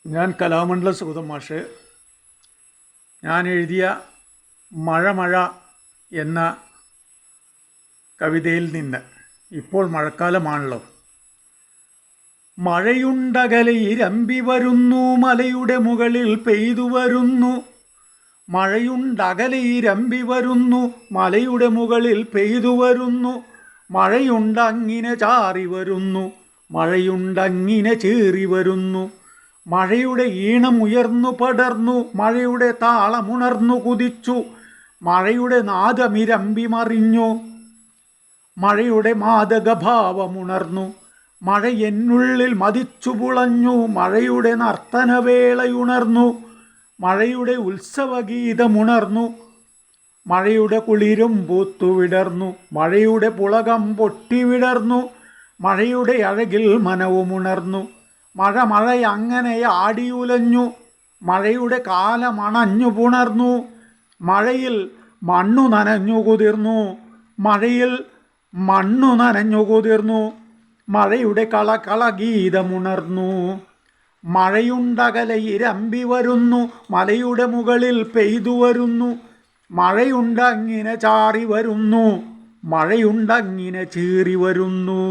ഞാൻ കലാമണ്ഡലം സുഗതൻ മാഷ്. ഞാൻ എഴുതിയ മഴ മഴ എന്ന കവിതയിൽ നിന്ന്, ഇപ്പോൾ മഴക്കാലമാണല്ലോ, മഴയുണ്ടകലെ ഇരമ്പി വരുന്നു, മലയുടെ മുകളിൽ പെയ്തു വരുന്നു. മഴയുണ്ടകലെ ഇരമ്പി വരുന്നു, മലയുടെ മുകളിൽ പെയ്തു വരുന്നു. മഴയുണ്ടങ്ങിനെ ചാറി വരുന്നു, മഴയുണ്ടങ്ങിനെ ചീറി വരുന്നു. മഴയുടെ ഈണം ഉയർന്നു പടർന്നു, മഴയുടെ താളമുണർന്നു കുതിച്ചു. മഴയുടെ നാദമിരമ്പി മറിഞ്ഞു, മഴയുടെ മാദകഭാവമുണർന്നു. മഴ എന്നുള്ളിൽ മതിച്ചു പുളഞ്ഞു, മഴയുടെ നർത്തനവേളയുണർന്നു. മഴയുടെ ഉത്സവഗീതമുണർന്നു, മഴയുടെ കുളിരും പൂത്തുവിടർന്നു. മഴയുടെ പുളകം പൊട്ടിവിടർന്നു, മഴയുടെ അഴകിൽ മനവുമുണർന്നു. മഴ മഴയങ്ങനെ ആടിയുലഞ്ഞു, മഴയുടെ കാലമണഞ്ഞു പുണർന്നു. മഴയിൽ മണ്ണു നനഞ്ഞു കുതിർന്നു, മഴയിൽ മണ്ണു നനഞ്ഞു കുതിർന്നു. മഴയുടെ കളകള ഗീതമുണർന്നു. മഴയുണ്ടകലെ ഇരമ്പി വരുന്നു, മലയുടെ മുകളിൽ പെയ്തു വരുന്നു. മഴയുണ്ടങ്ങിനെ ചാറി വരുന്നു, മഴയുണ്ടങ്ങിനെ ചീറി വരുന്നു.